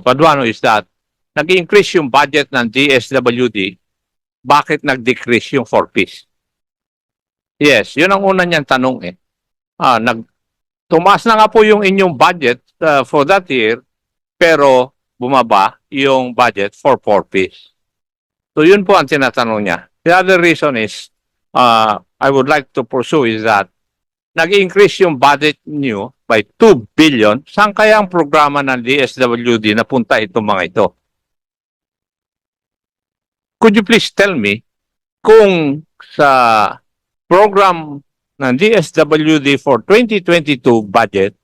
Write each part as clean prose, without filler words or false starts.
Paduano is that nag-increase yung budget ng DSWD, bakit nag-decrease yung 4Ps? Yes, yun ang una niyang tanong eh. Tumaas na nga po yung inyong budget for that year, pero bumaba yung budget for 4Ps. So yun po ang tinatanong niya. The other reason is, I would like to pursue is that nag-increase yung budget niyo by 2 billion. Saan kaya ang programa ng DSWD na punta itong mga ito? Could you please tell me kung sa program ng DSWD for 2022 budget,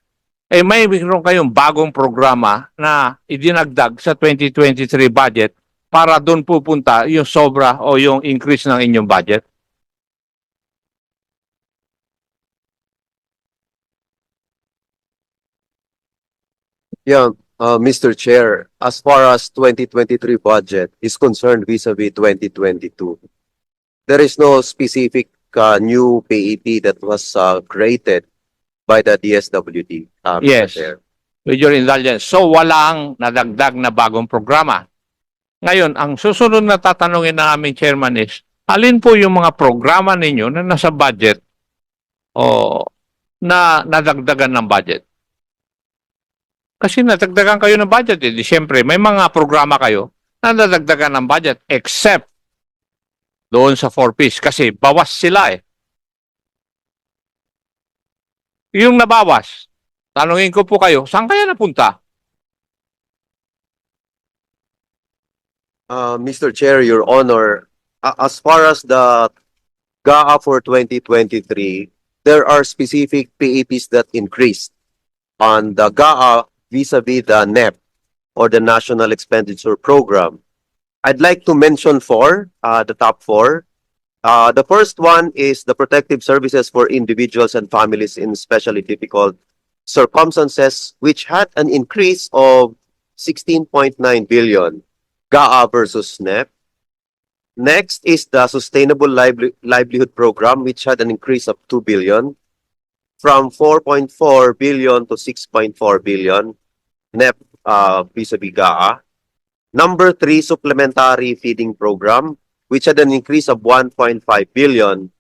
eh may mayroon kayong bagong programa na idinagdag sa 2023 budget para doon pupunta yung sobra o yung increase ng inyong budget? Yeah, Mr. Chair, as far as 2023 budget is concerned vis-a-vis 2022, there is no specific new PEP that was created by the DSWD, Mr. Yes. Chair. With your indulgence. So walang nadagdag na bagong programa. Ngayon, ang susunod na tatanungin ng aming chairman is, alin po yung mga programa ninyo na nasa budget o na nadagdagan ng budget? Kasi nadagdagan kayo ng budget eh. Di syempre, may mga programa kayo na nadagdagan ng budget except doon sa 4Ps kasi bawas sila eh. Yung nabawas, tanungin ko po kayo, saan kaya napunta? Mr. Chair, Your Honor, as far as the GAA for 2023, there are specific PEPs that increased on the GAA vis-a-vis the NEP or the National Expenditure Program. I'd like to mention the top four. The first one is the protective services for individuals and families in especially difficult circumstances, which had an increase of 16.9 billion, GAA versus NEP. Next is the Sustainable Livelihood Program, which had an increase of 2 billion, from 4.4 billion to 6.4 billion, NEP vis-a-vis GAA. Number 3, Supplementary Feeding Program, which had an increase of 1.5 billion.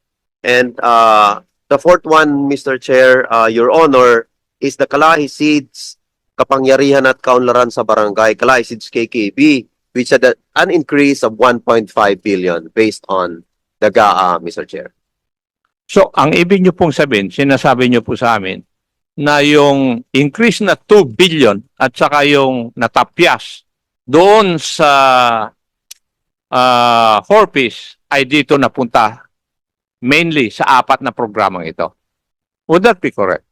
And the fourth one, Mr. Chair, Your Honor, is the Kalahi Seeds Kapangyarihan at Kaunlaran sa Barangay, Kalahi Seeds KKB, which had an increase of 1.5 billion based on the GAA, Mr. Chair. So, ang ibig nyo pong sabihin, sinasabi nyo po sa amin, na yung increase na 2 billion at saka yung natapyas doon sa 4Ps ay dito napunta mainly sa 4 na programang ito. Would that be correct?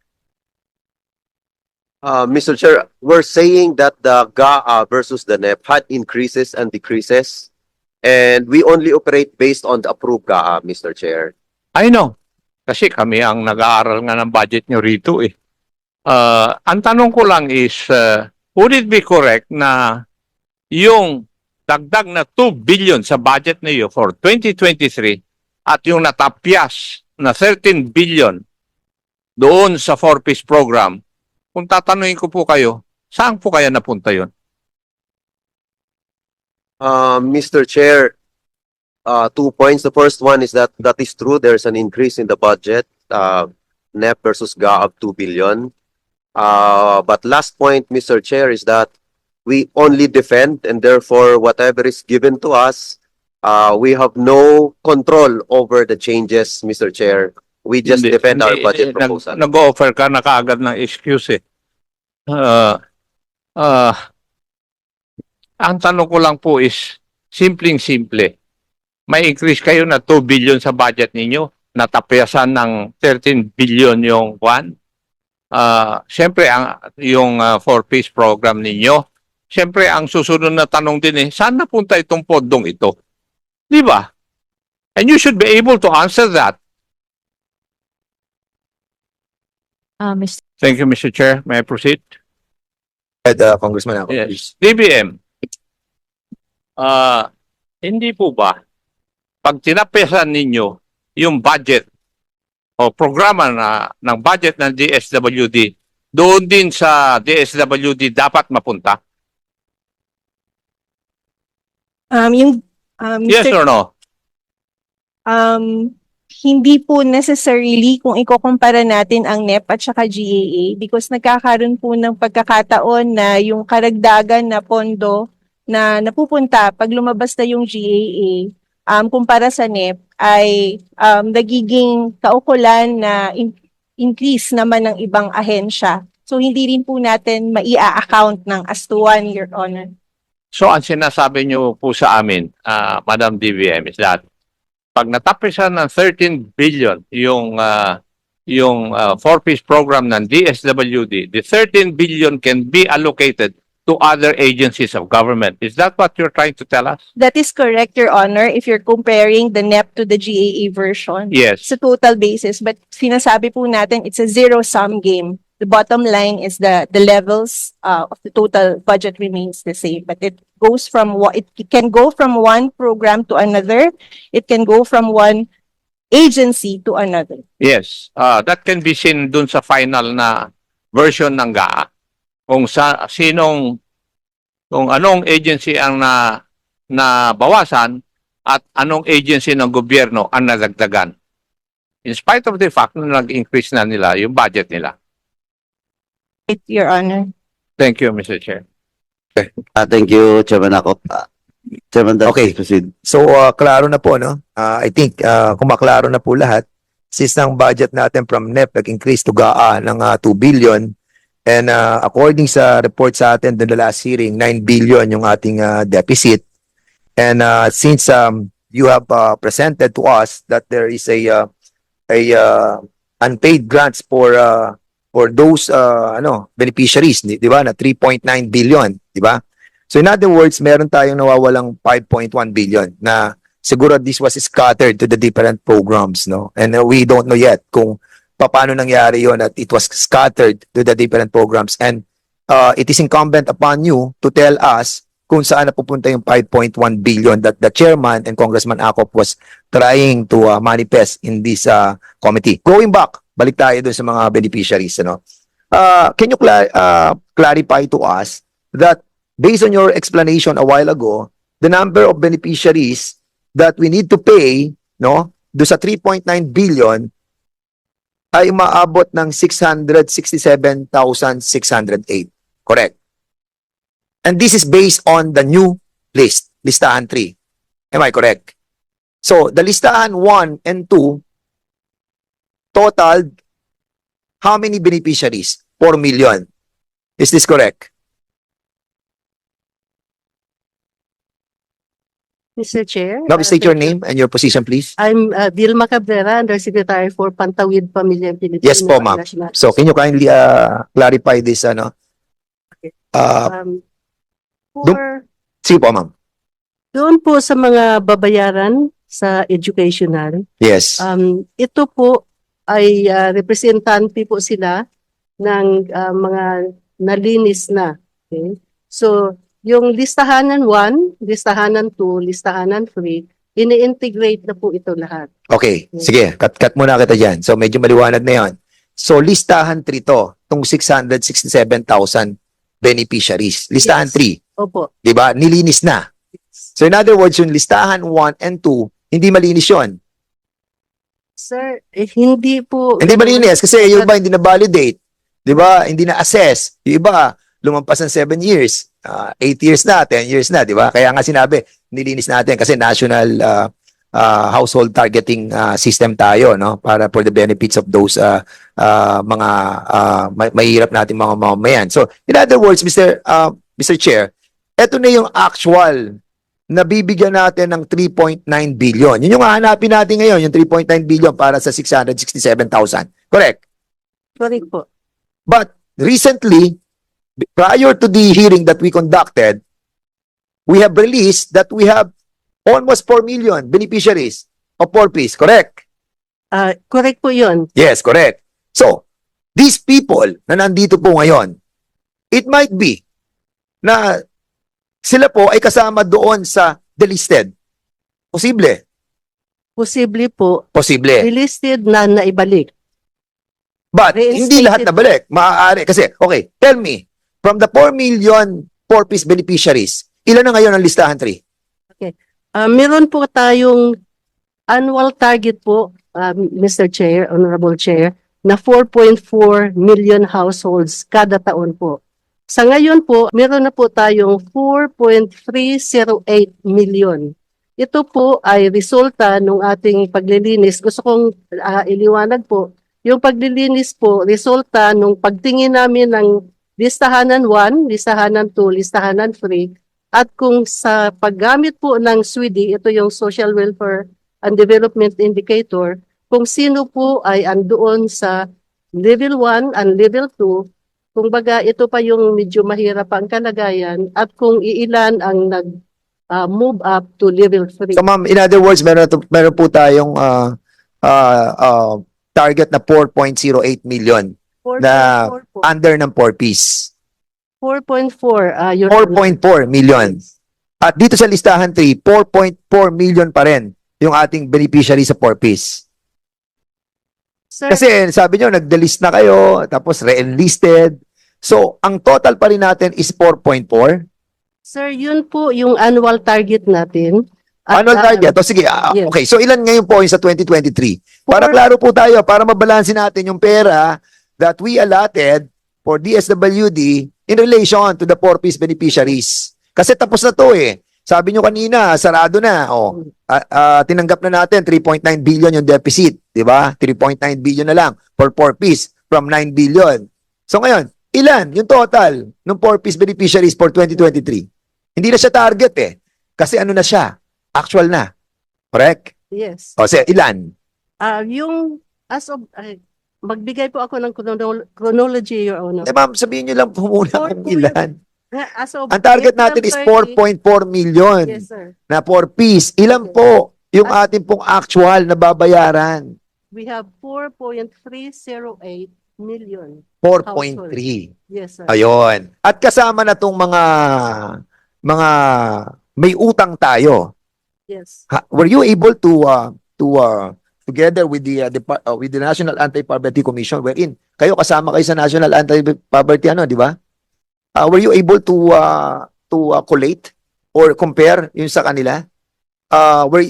Mr. Chair, we're saying that the GAA versus the NEP had increases and decreases, and we only operate based on the approved GAA, Mr. Chair. I know. Kasi kami ang nag-aaral nga ng budget nyo rito eh. Ang tanong ko lang is, would it be correct na yung dagdag na 2 billion sa budget niyo for 2023 at yung natapyas na 13 billion doon sa 4Ps program, kung tatanungin ko po kayo, saan po kaya napunta yun? Mr. Chair, 2 points. The first one is that is true. There's an increase in the budget, NEP versus GAA of 2 billion. But last point, Mr. Chair, is that we only defend, and therefore whatever is given to us, we have no control over the changes, Mr. Chair. We just defend our budget proposal. Nag-offer ka na kaagad ng excuse eh. Ang tanong ko lang po is, simpleng-simple. May increase kayo na 2 billion sa budget ninyo, natapyasan ng 13 billion yung one. Siyempre, yung 4Ps program ninyo, siyempre, ang susunod na tanong din eh, saan napunta itong pondong ito? Di ba? And you should be able to answer that. Thank you, Mr. Chair. May I proceed? Congressman Ako, Yes. DBM, hindi po ba, pag tinapyasan ninyo yung budget o programa ng budget ng DSWD, doon din sa DSWD dapat mapunta? Yes Mr. or no? Hindi po necessarily kung ikukumpara natin ang NEP at saka GAA because nagkakaroon po ng pagkakataon na yung karagdagan na pondo na napupunta pag lumabas na yung GAA kumpara sa NEP ay nagiging kaukulan na increase naman ng ibang ahensya. So hindi rin po natin maia-account ng as to one, Your Honor. So ang sinasabi niyo po sa amin, Madam DVM, is that pag natapisan ng 13 billion yung 4-piece program ng DSWD, the 13 billion can be allocated to other agencies of government. Is that what you're trying to tell us? That is correct, Your Honor, if you're comparing the NEP to the GAA version. Yes. Sa total basis, but sinasabi po natin it's a zero-sum game. The bottom line is the levels of the total budget remains the same, but it goes from it can go from one program to another. It can go from one agency to another. Yes. That can be seen dun sa final na version ng GAA. Kung anong agency ang nabawasan at anong agency ng gobyerno ang nadagdagan. In spite of the fact na nag-increase na nila yung budget nila. Your Honor. Thank you, Mr. Chair. Thank you, Chairman Akop. Chairman, Okay. proceed. So, klaro na po, no? I think, kung maklaro na po lahat, since ang budget natin from NEP nag-increase to GAA ng 2 billion, and according sa report sa atin doon the last hearing, 9 billion yung ating deficit. And since you have presented to us that there is a unpaid grants for those beneficiaries, di ba, na 3.9 billion, di ba? So in other words, meron tayong nawawalang 5.1 billion na siguro this was scattered to the different programs, no? And we don't know yet kung paano nangyari yon at it was scattered to the different programs. And it is incumbent upon you to tell us kung saan napupunta yung 5.1 billion that the chairman and Congressman Acop was trying to manifest in this committee. Going back, balik tayo doon sa mga beneficiaries, ano? Can you clarify to us that based on your explanation a while ago, the number of beneficiaries that we need to pay, no, do sa 3.9 billion ay umaabot ng 667,608. Correct? And this is based on the new list, listahan 3. Am I correct? So, the listahan 1 and 2 totaled how many beneficiaries? 4 million. Is this correct? Mr. Chair. Now, state your name and your position, please. I'm Vilma Cabrera, Undersecretary for Pantawid Pamilya and Pilipino. Yes po, ma'am. National So, can you kindly clarify this, ano? Okay. Dum- For Sige po, ma'am. doon po sa mga babayaran sa educational, Yes. ito po ay representante po sila ng mga nalinis na. Okay? So, yung listahanan 1, listahanan 2, listahanan 3, ini-integrate na po ito lahat. Okay. Sige, cut muna kita dyan. So, medyo maliwanag na yon. So, listahan 3 to, itong 667,000 beneficiaries. Listahan Yes. 3, Opo. di ba? Nilinis na. So, in other words, yung listahan 1 and 2, hindi malinis yon. Sir, hindi po. Hindi malinis kasi yung iba hindi na-validate. Di ba? Hindi na-assess. Yung iba, lumampas ng 7 years. 8 years na, 10 years na, di ba? Kaya nga sinabi, nilinis natin kasi national household targeting system tayo, no? Para for the benefits of those mga mahirap natin mga mamamayan. So, in other words, Mr. Chair, eto na yung actual nabibigyan natin ng 3.9 billion. Yun yung hahanapin natin ngayon, yung 3.9 billion para sa 667,000. Correct? Correct po. But recently, prior to the hearing that we conducted, we have released that we have almost 4 million beneficiaries of 4-piece. Correct? Correct po yun. Yes, correct. So, these people na nandito po ngayon, it might be na sila po ay kasama doon sa delisted. Posible. Posible po. Posible. Delisted na naibalik. But hindi lahat nabalik. Maaari. Kasi, okay, tell me, from the 4 million 4-piece beneficiaries, ilan na ngayon ang listahan 3? Okay. Meron po tayong annual target po, Mr. Chair, Honorable Chair, na 4.4 million households kada taon po. Sa ngayon po, meron na po tayong 4.308 million. Ito po ay resulta ng ating paglilinis. Gusto kong iliwanag po, yung paglilinis po, resulta nung pagtingin namin ng listahanan 1, listahanan 2, listahanan 3, at kung sa paggamit po ng SWIDI, ito yung Social Welfare and Development Indicator, kung sino po ay andoon sa level 1 and level 2, kung baga ito pa yung medyo mahirap ang kalagayan at kung iilan ang move up to level 3. So ma'am, in other words, meron po tayong target na 4.08 million na 4.4 po. under ng 4Ps. 4.4. Your Honor. 4.4 million. At dito sa listahan 3, 4.4 million pa rin yung ating beneficiary sa 4Ps. Sir, Kasi sabi nyo, nag-delist na kayo, tapos re-enlisted. So, ang total pa rin natin is 4.4. sir, yun po yung annual target natin. At, Annual target. O sige, yes. okay. So, ilan ngayon po yung sa 2023? Para klaro po tayo, para mabalansin natin yung pera that we allotted for DSWD in relation to the 4Ps beneficiaries. Kasi tapos na to eh. Sabi nyo kanina, sarado na. O, tinanggap na natin 3.9 billion yung deficit. Diba? 3.9 billion na lang for 4Ps from 9 billion. So ngayon, ilan yung total ng 4Ps beneficiaries for 2023? Hindi na siya target eh. Kasi ano na siya? Actual na. Correct? Yes. O, sige, ilan? Yung as of magbigay po ako ng chronology, Your Honor. Eh ma'am, sabihin nyo lang po muna kung ilan. As of Ang target April natin is 30, 4.4 million Yes, sir. na 4Ps. Ilan po yung ating pong actual na babayaran? We have 4.308 million. 4.3. Yes, sir. Ayun. At kasama na tong mga may utang tayo. Yes. Were you able to together with the National Anti-Poverty Commission wherein kayo kasama kayo sa National Anti-Poverty di ba? Were you able to collate or compare yung sa kanila? Were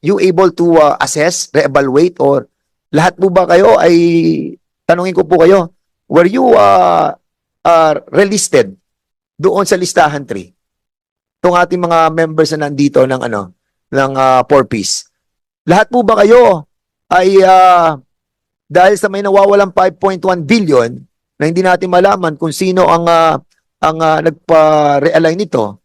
you able to assess, re-evaluate, or lahat po ba kayo ay, tanungin ko po kayo, were you relisted doon sa listahan 3? Itong ating mga members na nandito ng ng 4Ps. Lahat po ba kayo ay dahil sa may nawawalang 5.1 billion na hindi natin malaman kung sino ang nagpa-realign nito,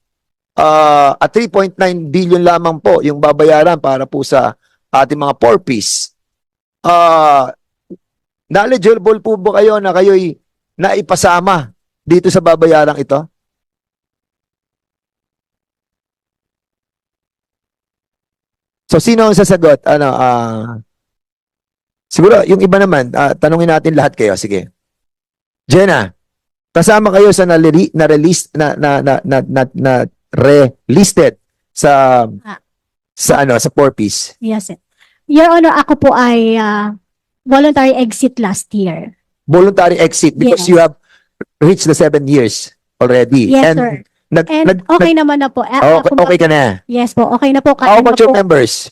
at 3.9 billion lamang po yung babayaran para po sa ating mga 4Ps. Knowledgeable po ba kayo na kayo'y naipasama dito sa babayarang ito? So, sino ang sasagot? Siguro, yung iba naman, tanungin natin lahat kayo. Sige. Jenna, kasama kayo sa na-release na relisted sa sa 4Ps. Yes, sir. Your Honor, ako po ay voluntary exit last year. Voluntary exit because Yes. you have reached the 7 years already. Yes, And sir. And okay naman na po. okay ka na. Yes po, okay na po. How Kaya about na your po, members?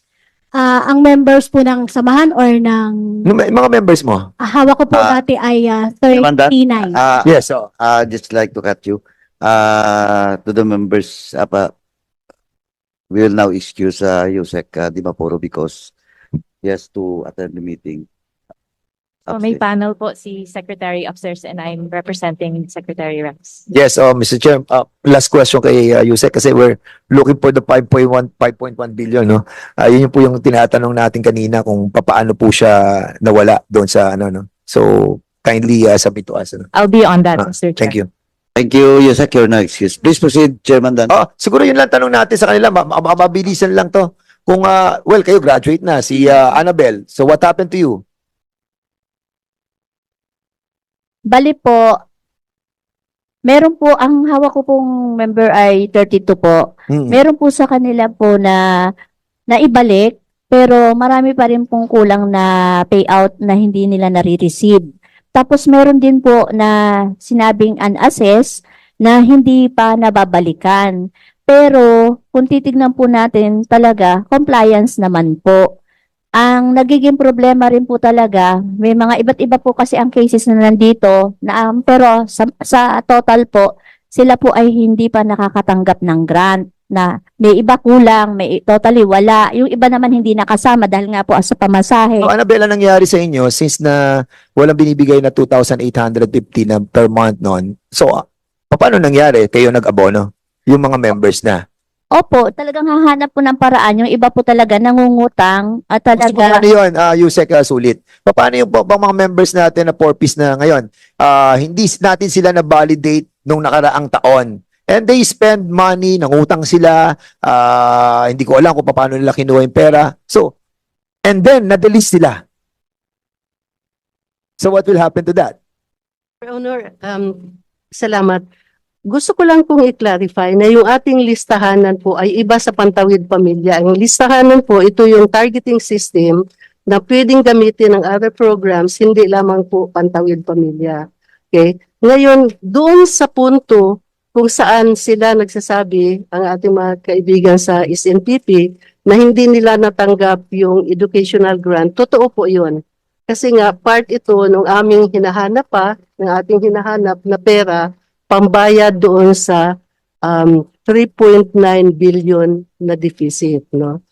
ang members po ng samahan or ng Mga members mo? hawak ko po dati ay 39. Yes. So, Just like to cut you. To the members, we will now excuse Yusek Di Mapuro because he has to attend the meeting. So may panel po si Secretary upstairs and I'm representing Secretary Rex. yes, Mr. Chair, last question kay Yusek kasi we're looking for the 5.1 billion, no? Yun yung po yung tinatanong natin kanina kung paano po siya nawala doon sa no. So, kindly submit to us. I'll be on that, Mr. Chair. Thank you. Thank you, Yusek. You're now excused. Please proceed, Chairman Dan. Siguro yun lang tanong natin sa kanila. Mabilisan lang to. Kung, kayo graduate na, si Annabel. So, what happened to you? Bali po, meron po, ang hawak ko pong member ay 32 po. Meron po sa kanila po na naibalik, pero marami pa rin pong kulang na payout na hindi nila nare-receive. Tapos meron din po na sinabing unassessed na hindi pa nababalikan. Pero kung titignan po natin talaga, compliance naman po. Ang nagiging problema rin po talaga, may mga iba't iba po kasi ang cases na nandito, pero sa total po, sila po ay hindi pa nakakatanggap ng grant na may iba kulang, may totally wala. Yung iba naman hindi nakasama dahil nga po sa pamasahe. So, Annabelle, anong nangyari sa inyo since na walang binibigay na 2,850 na per month noon? So, paano nangyari? Kayo nag-abono? Yung mga members na? Opo, talagang hahanap po ng paraan. Yung iba po talaga nangungutang at Gusto mo talaga... ano yun, Yusek Sulit? Paano yung bang mga members natin na 4-piece na ngayon? Hindi natin sila na-validate nung nakaraang taon. And they spend money, nangutang sila, hindi ko alam kung paano nila kinuha yung pera. So, and then, na-delete sila. So, what will happen to that? Your Honor, salamat. Gusto ko lang pong i-clarify na yung ating listahanan po ay iba sa Pantawid Pamilya. Ang listahanan po, ito yung targeting system na pwedeng gamitin ng other programs, hindi lamang po Pantawid Pamilya. Okay? Ngayon, doon sa punto kung saan sila nagsasabi, ang ating mga kaibigan sa SNPP, na hindi nila natanggap yung educational grant, totoo po yun. Kasi nga, part ito ng aming hinahanap ng ating hinahanap na pera, pambayad doon sa 3.9 billion na deficit, no?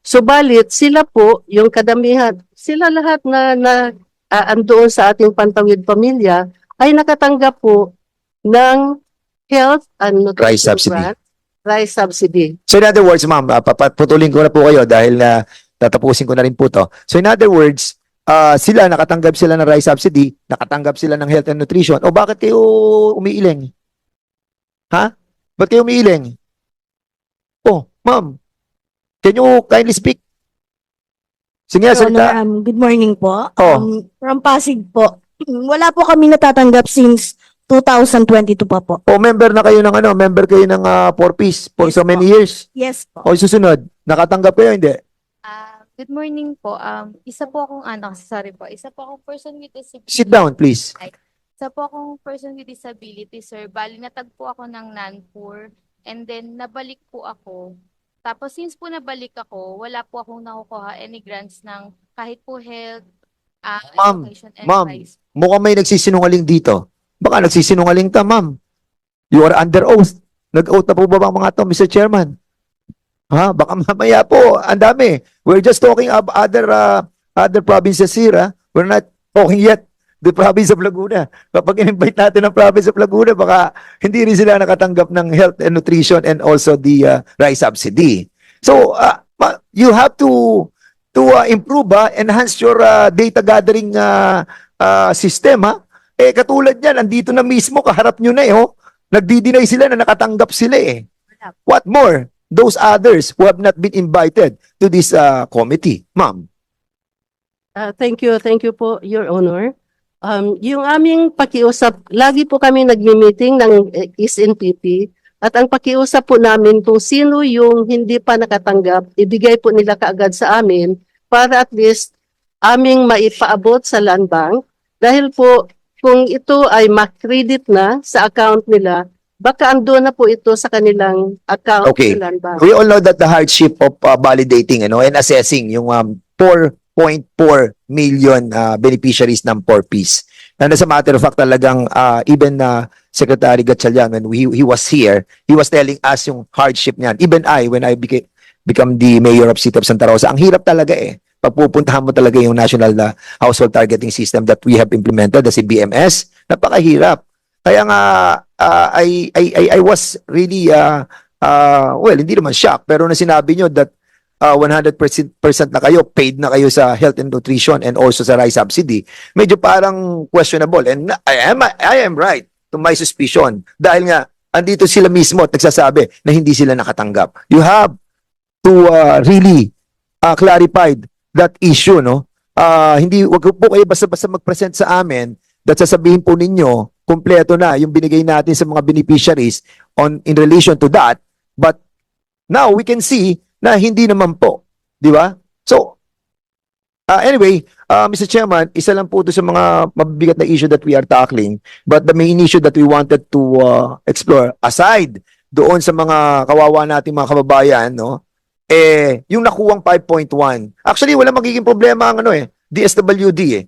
Subalit sila po, yung kadamihan, sila lahat na andoon sa ating Pantawid Pamilya ay nakatanggap po ng health and Rice nutrition subsidy. grant, rice subsidy. So, in other words, ma'am, papatulin ko na po kayo dahil tatapusin ko na rin po to. So, in other words, nakatanggap sila ng rice subsidy, nakatanggap sila ng health and nutrition. O bakit kayo umiiling? Ha? Ba't kayo umiiling? Oh, ma'am, can you kindly speak? Sige, salita. Good morning po. Oh. From Pasig po. Wala po kami natatanggap since 2022 pa po. O member na kayo ng member kayo ng 4-piece for Yes so po. many years. Yes po. O susunod, nakatanggap kayo, hindi? Good morning po. Isa po akong isa po akong person with disability. Sit down, please. Isa po akong person with disability, sir. Bali, natagpo ako ng NANPUR and then nabalik po ako. Tapos since po nabalik ako, wala po akong nakukuha any grants ng kahit po health, Ma'am, education, and ma'am. rice. Mukhang may nagsisinungaling dito. Baka nagsisinungaling ka, ma'am. You are under oath. Nag-oath na po ba ang mga to, Mr. Chairman? Ha? Baka mamaya po, ang dami. We're just talking about other provinces here. We're not talking yet the province of Laguna. Kapag in-invite natin ang province of Laguna, baka hindi rin sila nakatanggap ng health and nutrition and also the rice subsidy. So, you have to improve, enhance your data gathering system. Katulad yan, andito na mismo, kaharap nyo na nagdi-deny sila na nakatanggap sila What more? Those others who have not been invited to this committee. Ma'am. Thank you po, Your Honor. Yung aming pakiusap, lagi po kami nagmi-meeting ng SNPP at ang pakiusap po namin kung sino yung hindi pa nakatanggap, ibigay po nila kaagad sa amin para at least aming maipaabot sa Land Bank dahil po kung ito ay ma-credit na sa account nila, baka ando na po ito sa kanilang account Okay. sa Land Bank. We all know that the hardship of validating and assessing yung 4.4 million beneficiaries ng 4-piece. And as a matter of fact, talagang even Secretary Gatchalian, when he was here, he was telling us yung hardship niyan. Even when I become the mayor of City of Santa Rosa, ang hirap talaga Pagpupuntahan mo talaga yung National Household Targeting System that we have implemented, the CBMS, napakahirap. Kaya nga, I was really, hindi naman shocked, pero na sinabi nyo that 100% na kayo, paid na kayo sa health and nutrition and also sa rice subsidy, medyo parang questionable. And I am right to my suspicion. Dahil nga, andito sila mismo at nagsasabi na hindi sila nakatanggap. You have to really clarify that issue, no? Wag po kayo basta-basta mag-present sa amin that sasabihin po ninyo kumpleto na yung binigay natin sa mga beneficiaries in relation to that, but now we can see na hindi naman po, di ba? So anyway, Mr. Chairman, isa lang po ito sa mga mabibigat na issue that we are tackling, but the main issue that we wanted to explore aside doon sa mga kawawa nating mga kababayan, no? Yung nakuwang 5.1. Actually, wala magiging problema ang DSWD